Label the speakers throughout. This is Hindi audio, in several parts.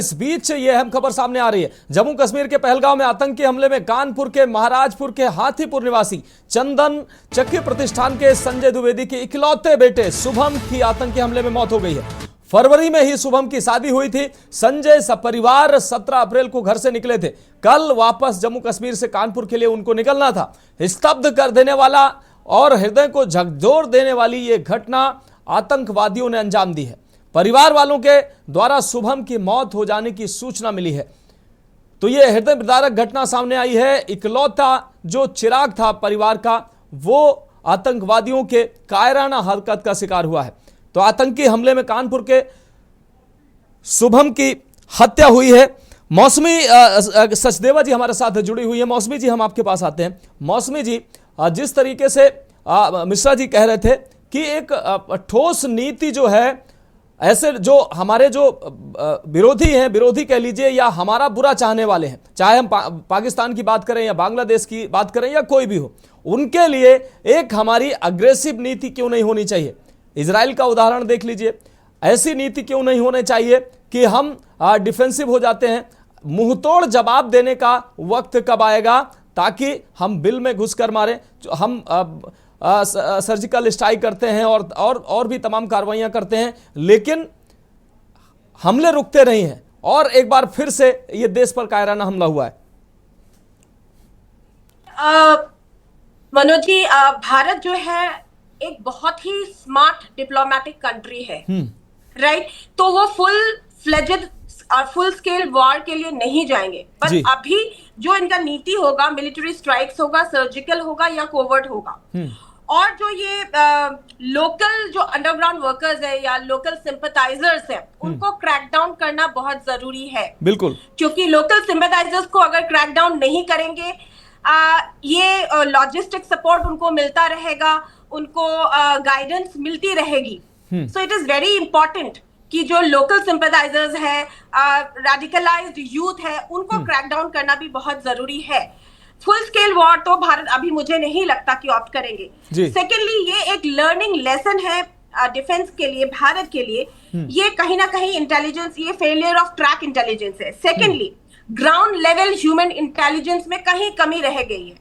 Speaker 1: इस बीच ये अहम खबर सामने आ रही है। जम्मू कश्मीर के पहलगांव में आतंकी हमले में कानपुर के महाराजपुर के हाथीपुर निवासी चंदन चक्की प्रतिष्ठान के संजय द्विवेदी के इकलौते बेटे शुभम की आतंकी हमले में मौत हो गई है। फरवरी में ही शुभम की शादी हुई थी। संजय सपरिवार 17 अप्रैल को घर से निकले थे। कल वापस जम्मू कश्मीर से कानपुर के लिए उनको निकलना था। स्तब्ध कर देने वाला और हृदय को झकझोर देने वाली ये घटना आतंकवादियों ने अंजाम दी है। परिवार वालों के द्वारा शुभम की मौत हो जाने की सूचना मिली है तो यह हृदय विदारक घटना सामने आई है। इकलौता जो चिराग था परिवार का, वो आतंकवादियों के कायराना हरकत का शिकार हुआ है। तो आतंकी हमले में कानपुर के शुभम की हत्या हुई है। मौसमी सचदेवा जी हमारे साथ जुड़ी हुई है। मौसमी जी, हम आपके पास आते हैं। मौसमी जी, जिस तरीके से मिश्रा जी कह रहे थे कि एक ठोस नीति जो है, ऐसे जो हमारे जो विरोधी हैं, विरोधी कह लीजिए या हमारा बुरा चाहने वाले हैं, चाहे हम पाकिस्तान की बात करें या बांग्लादेश की बात करें या कोई भी हो, उनके लिए एक हमारी अग्रेसिव नीति क्यों नहीं होनी चाहिए। इजराइल का उदाहरण देख लीजिए। ऐसी नीति क्यों नहीं होनी चाहिए कि हम डिफेंसिव हो जाते हैं। मुंहतोड़ जवाब देने का वक्त कब आएगा ताकि हम बिल में घुसकर मारें। हम सर्जिकल स्ट्राइक करते हैं और भी तमाम कार्रवाइयां करते हैं, लेकिन हमले रुकते नहीं हैं और एक बार फिर से ये देश पर कायराना हमला हुआ है।
Speaker 2: मनोज जी, भारत जो है एक बहुत ही स्मार्ट डिप्लोमेटिक कंट्री है, राइट? तो वो फुल फ्लेजेड और फुल स्केल वॉर के लिए नहीं जाएंगे, पर अभी जो इनका नीति होगा, मिलिट्री स्ट्राइक्स होगा, सर्जिकल होगा या कोवर्ट होगा। और जो ये लोकल जो अंडरग्राउंड वर्कर्स है या लोकल सिंपथाइजर्स है, उनको क्रैकडाउन करना बहुत जरूरी है।
Speaker 1: बिल्कुल,
Speaker 2: क्योंकि लोकल सिंपथाइजर्स को अगर क्रैकडाउन नहीं करेंगे, ये लॉजिस्टिक सपोर्ट उनको मिलता रहेगा, उनको गाइडेंस मिलती रहेगी। So it is very important कि जो लोकल सिंपथाइजर्स है, रेडिकलाइज्ड यूथ है, उनको क्रैकडाउन करना भी बहुत जरूरी है। फुल स्केल वॉर तो भारत अभी मुझे नहीं लगता कि ऑप्ट करेंगे। सेकेंडली, ये एक लर्निंग लेसन है डिफेंस के लिए, भारत के लिए। ये कहीं ना कहीं इंटेलिजेंस, ये फेलियर ऑफ ट्रैक इंटेलिजेंस है। Secondly, ground level human intelligence में कहीं कमी रह गई है।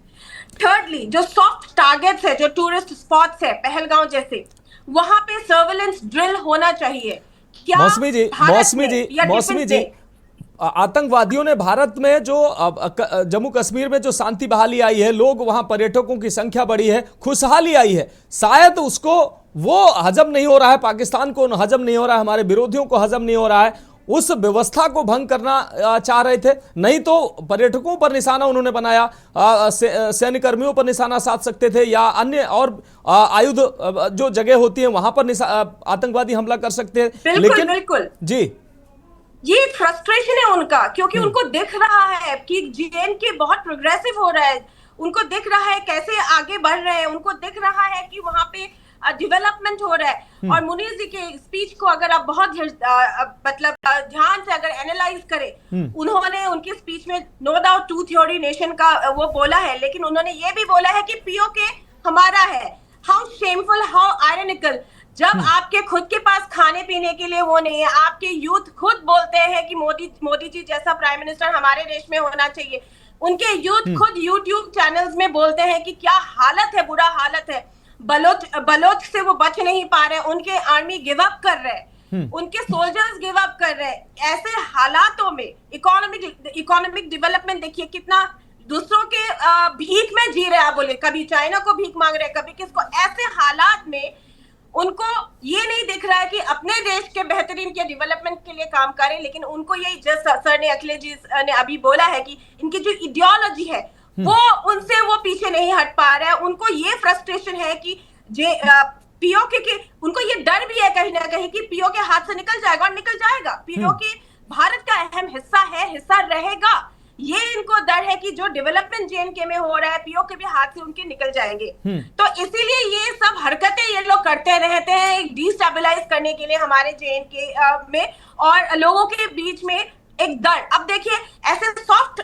Speaker 2: थर्डली, जो सॉफ्ट टारगेट्स है, जो टूरिस्ट स्पॉट्स है पहलगांव जैसे, वहां पे सर्वेलेंस ड्रिल होना चाहिए।
Speaker 1: मौसमी जी, आतंकवादियों ने भारत में जो जम्मू कश्मीर में जो शांति बहाली आई है, लोग वहां पर्यटकों की संख्या बढ़ी है, खुशहाली आई है, शायद उसको वो हजम नहीं हो रहा है, पाकिस्तान को हजम नहीं हो रहा है, हमारे विरोधियों को हजम नहीं हो रहा है। उस व्यवस्था को भंग करना चाह रहे थे, नहीं तो पर्यटकों पर निशाना उन्होंने बनाया, सैन्य कर्मियों पर निशाना साध सकते थे या अन्य और आयुध जो जगह होती है वहां पर आतंकवादी हमला कर सकते हैं। लेकिन
Speaker 2: बिल्कुल
Speaker 1: जी,
Speaker 2: ये फ्रस्ट्रेशन है उनका, क्योंकि उनको दिख रहा है कि JNK बहुत प्रोग्रेसिव हो रहा है, उनको दिख रहा है कैसे आगे बढ़ रहे हैं, उनको दिख रहा है कि वहां पे डेवलपमेंट हो रहा है। और मुनीर जी के स्पीच को अगर आप बहुत मतलब ध्यान से अगर एनालाइज करें, उन्होंने उनकी स्पीच में no doubt two theory nation का वो बोला है, लेकिन उन्होंने ये भी बोला है कि POK हमारा है। हाउ शेमफुल, हाउ आयरनिकल, जब आपके खुद के पास खाने पीने के लिए वो नहीं है, आपके यूथ खुद बोलते हैं कि मोदी जी जैसा प्राइम मिनिस्टर हमारे देश में होना चाहिए। उनके यूथ खुद YouTube चैनल्स में बोलते हैं कि क्या हालत है, बुरा हालत है। बलोच से वो बच नहीं पा रहे, उनके आर्मी गिव अप कर रहे, उनके सोल्जर्स गिव अप कर रहे। ऐसे हालातों में इकोनॉमिक डेवलपमेंट देखिए कितना, दूसरों के भीख में जी रहे हैं। आप बोले कभी चाइना को भीख मांग रहे, कभी किसको। ऐसे हालात में उनको ये नहीं दिख रहा है कि अपने देश के बेहतरीन के डेवलपमेंट के लिए काम करें, लेकिन उनको यही जैसे सर ने, अखिलेश जी ने अभी बोला है कि इनकी जो इडियोलॉजी है वो उनसे वो पीछे नहीं हट पा रहा है। उनको ये फ्रस्ट्रेशन है कि POK के, उनको ये डर भी है कहीं ना कहीं कि POK हाथ से निकल जाएगा, और निकल जाएगा। POK भारत का अहम हिस्सा है, हिस्सा रहेगा। ये इनको डर है कि जो डेवलपमेंट JNK में हो रहा है, POK भी हाथ से उनके निकल जाएंगे। तो इसीलिए ये सब हरकतें ये लोग करते रहते हैं, डिस्टेबलाइज करने के लिए हमारे JNK में और लोगों के बीच में एक डर। अब देखिए, ऐसे सॉफ्ट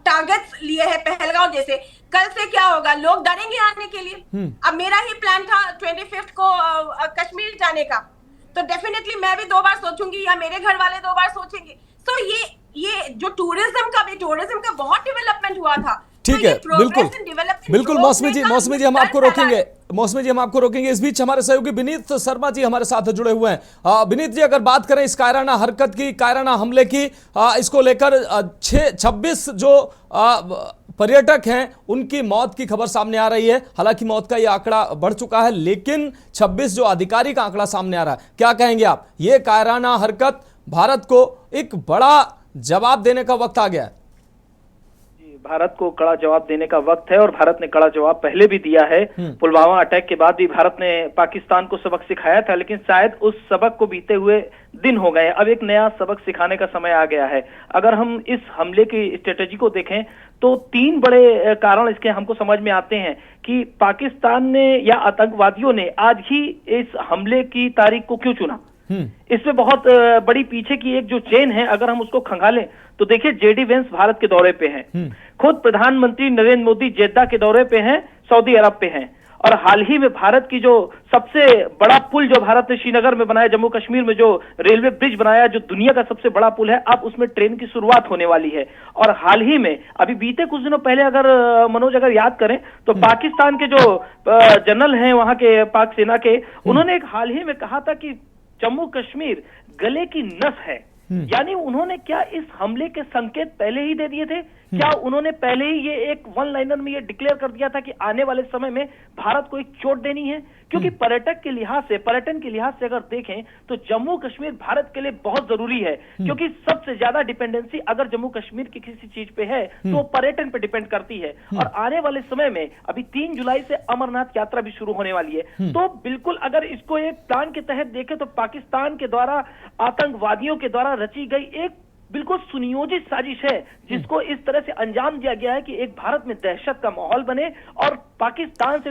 Speaker 2: टारगेट्स लिए हैं पहलगांव जैसे, कल से क्या होगा, लोग डरेंगे आने के लिए। अब मेरा ही प्लान था 25 को कश्मीर जाने का, तो डेफिनेटली मैं भी 2 बार सोचूंगी या मेरे घर वाले 2 बार सोचेंगे। तो ये जो टूरिज्म का बहुत डेवलपमेंट हुआ था।
Speaker 1: ठीक है, बिल्कुल मौसमी जी हम आपको रोकेंगे, मौसमी जी हम आपको रोकेंगे। इस बीच हमारे सहयोगी विनीत शर्मा जी हमारे साथ जुड़े हुए हैं। विनीत जी, अगर बात करें इस कायराना हरकत की, कायराना हमले की, इसको लेकर 26 जो पर्यटक हैं उनकी मौत की खबर सामने आ रही है। हालांकि मौत का ये आंकड़ा बढ़ चुका है, लेकिन 26 जो आधिकारिक आंकड़ा सामने आ रहा है, क्या कहेंगे आप? ये कायराना हरकत भारत को एक बड़ा जवाब देने का वक्त आ गया है।
Speaker 3: भारत को कड़ा जवाब देने का वक्त है और भारत ने कड़ा जवाब पहले भी दिया है। पुलवामा अटैक के बाद भी भारत ने पाकिस्तान को सबक सिखाया था, लेकिन शायद उस सबक को बीते हुए दिन हो गए। अब एक नया सबक सिखाने का समय आ गया है। अगर हम इस हमले की स्ट्रेटेजी को देखें तो 3 बड़े कारण इसके हमको समझ में आते हैं कि पाकिस्तान ने या आतंकवादियों ने आज ही इस हमले की तारीख को क्यों चुना। इसमें बहुत बड़ी पीछे की एक जो चेन है, अगर हम उसको खंगालें तो देखिए, जेडी वेंस भारत के दौरे पे हैं, खुद प्रधानमंत्री नरेंद्र मोदी जेद्दा के दौरे पे हैं, सऊदी अरब पे हैं, और हाल ही में भारत की जो सबसे बड़ा पुल जो भारत ने श्रीनगर में बनाया, जम्मू कश्मीर में जो रेलवे ब्रिज बनाया, जो दुनिया का सबसे बड़ा पुल है, अब उसमें ट्रेन की शुरुआत होने वाली है। और हाल ही में अभी बीते कुछ दिनों पहले अगर मनोज अगर याद करें तो पाकिस्तान के जो जनरल हैं वहां के पाक सेना के, उन्होंने एक हाल ही में कहा था कि जम्मू कश्मीर गले की नस है। यानी उन्होंने क्या इस हमले के संकेत पहले ही दे दिए थे? क्या उन्होंने पहले ही ये एक वन लाइनर में ये डिक्लेयर कर दिया था कि आने वाले समय में भारत को एक चोट देनी है? क्योंकि पर्यटन के लिहाज से अगर देखें तो जम्मू कश्मीर भारत के लिए बहुत जरूरी है, क्योंकि सबसे ज्यादा डिपेंडेंसी अगर जम्मू कश्मीर की किसी चीज पे है तो वो पर्यटन पे डिपेंड करती है। और आने वाले समय में अभी 3 जुलाई से अमरनाथ यात्रा भी शुरू होने वाली है। तो बिल्कुल अगर इसको एक प्लान के तहत देखें तो पाकिस्तान के द्वारा, आतंकवादियों के द्वारा रची गई एक बिल्कुल सुनियोजित साजिश है, जिसको इस तरह से अंजाम दिया गया है कि एक भारत में दहशत का माहौल बने और पाकिस्तान से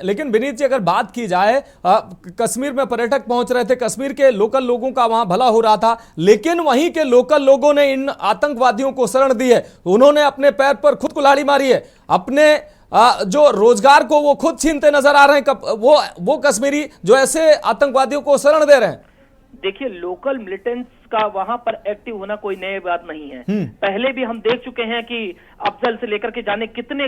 Speaker 1: लेकिन विनीत जी अगर बात की जाए, कश्मीर में पर्यटक पहुंच रहे थे, कश्मीर के लोकल लोगों का वहां भला हो रहा था, लेकिन वहीं के लोकल लोगों ने इन आतंकवादियों को शरण दी है। उन्होंने अपने पैर पर खुद कुल्हाड़ी मारी है, अपने जो रोजगार को वो खुद छीनते नजर आ रहे हैं। वो कश्मीरी जो ऐसे आतंकवादियों को शरण दे रहे हैं।
Speaker 3: देखिए, लोकल मिलिटेंट्स का वहां पर एक्टिव होना कोई नई बात नहीं है। पहले भी हम देख चुके हैं कि अफजल से लेकर के जाने कितने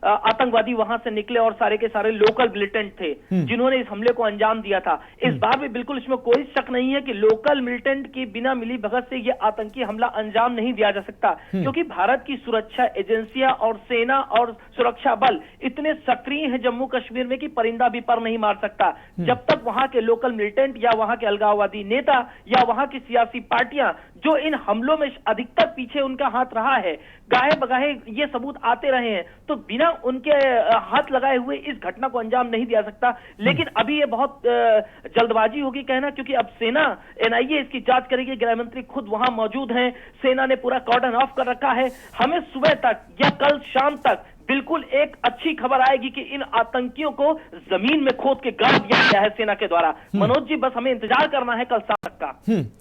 Speaker 3: आतंकवादी वहां से निकले और सारे के सारे लोकल मिलिटेंट थे जिन्होंने इस हमले को अंजाम दिया था। इस बार भी बिल्कुल इसमें कोई शक नहीं है कि लोकल मिलिटेंट की बिना मिली भगत से ये आतंकी हमला अंजाम नहीं दिया जा सकता, क्योंकि भारत की सुरक्षा एजेंसियां और सेना और सुरक्षा बल इतने सक्रिय है जम्मू कश्मीर में कि परिंदा भी पर नहीं मार सकता। जब तक वहां के लोकल मिलिटेंट या वहां के अलगाववादी नेता या वहां की सियासी पार्टियां जो इन हमलों में अधिकतर पीछे उनका हाथ रहा है, गाहे बगाहे ये सबूत आते रहे हैं, तो बिना उनके हाथ लगाए हुए इस घटना को अंजाम नहीं दिया सकता। लेकिन अभी ये बहुत जल्दबाजी होगी कहना, क्योंकि अब सेना एनआईए इसकी जांच करेगी। गृह मंत्री खुद वहां मौजूद हैं, सेना ने पूरा कॉर्डन ऑफ कर रखा है। हमें सुबह तक या कल शाम तक बिल्कुल एक अच्छी खबर आएगी कि इन आतंकियों को जमीन में खोद के गाड़ दिया गया है सेना के द्वारा। मनोज जी, बस हमें इंतजार करना है कल शाम तक का।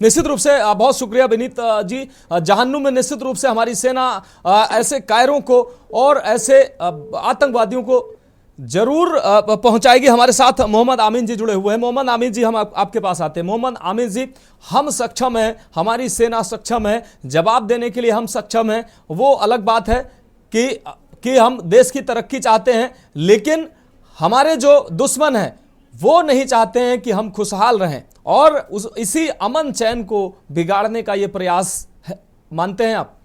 Speaker 1: निश्चित रूप से बहुत शुक्रिया विनीत जी। जहन्नुम में निश्चित रूप से हमारी सेना ऐसे कायरों को और ऐसे आतंकवादियों को जरूर पहुंचाएगी। हमारे साथ मोहम्मद आमीन जी जुड़े हुए हैं। मोहम्मद आमीन जी, हम आपके पास आते हैं। मोहम्मद आमीन जी, हम सक्षम हैं, हमारी सेना सक्षम है, जवाब देने के लिए हम सक्षम हैं। वो अलग बात है कि हम देश की तरक्की चाहते हैं, लेकिन हमारे जो दुश्मन हैं वो नहीं चाहते हैं कि हम खुशहाल रहें, और इसी अमन चैन को बिगाड़ने का ये प्रयास है। मानते हैं आप?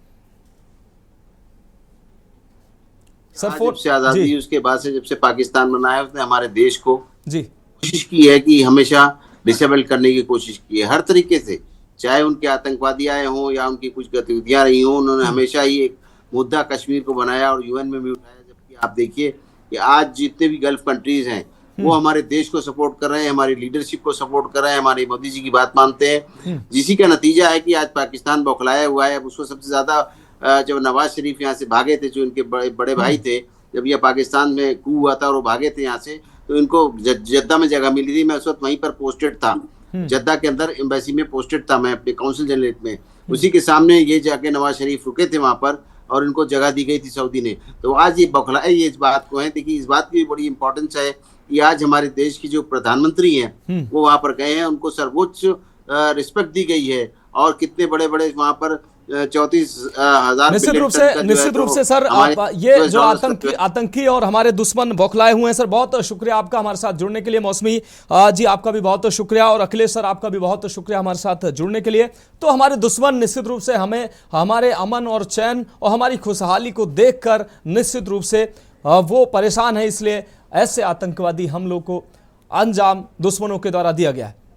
Speaker 4: सर, जब से आजादी हुई उसके बाद से, जब से पाकिस्तान बना है, उसने हमारे देश को
Speaker 1: जी
Speaker 4: कोशिश की है कि हमेशा डिसेबल करने की कोशिश की है हर तरीके से, चाहे उनके आतंकवादी आए हों या उनकी कुछ गतिविधियां रही हों। उन्होंने हमेशा ही एक मुद्दा कश्मीर को बनाया और यूएन में भी उठाया। जबकि आप देखिए कि आज जितने भी गल्फ कंट्रीज हैं वो हमारे देश को सपोर्ट कर रहे हैं, हमारी लीडरशिप को सपोर्ट कर रहे हैं, हमारे मोदी जी की बात मानते हैं, जिसी का नतीजा है कि आज पाकिस्तान बौखलाया हुआ है। अब उसको सबसे ज्यादा जब नवाज शरीफ यहाँ से भागे थे, जो इनके बड़े भाई थे, जब ये पाकिस्तान में कू हुआ था और वो भागे थे यहाँ से, तो इनको जद्दा में जगह मिली थी। मैं उस वक्त वहीं पर पोस्टेड था, जद्दा के अंदर एम्बेसी में पोस्टेड था मैं, अपने काउंसिल जनरेट में। उसी के सामने ये जाके नवाज शरीफ रुके थे वहां पर और इनको जगह दी गई थी सऊदी ने। तो आज ये बौखलाए ये इस बात को है। देखिए, इस बात की बड़ी इंपॉर्टेंस है कि आज हमारे देश की जो प्रधानमंत्री हैं वो वहां पर गए हैं, उनको सर्वोच्च रिस्पेक्ट दी गई है और कितने बड़े बड़े वहां पर 34,000
Speaker 1: निश्चित रूप से सर, आप ये जो आतंकी और हमारे दुश्मन बौखलाए हुए हैं सर, बहुत शुक्रिया आपका हमारे साथ जुड़ने के लिए। मौसमी जी आपका भी बहुत शुक्रिया, और अखिलेश सर आपका भी बहुत शुक्रिया हमारे साथ जुड़ने के लिए। तो हमारे दुश्मन निश्चित रूप से हमें हमारे अमन और चैन और हमारी खुशहाली को देखकर निश्चित रूप से वो परेशान है, इसलिए ऐसे आतंकवादी हमलों को अंजाम दुश्मनों के द्वारा दिया गया है।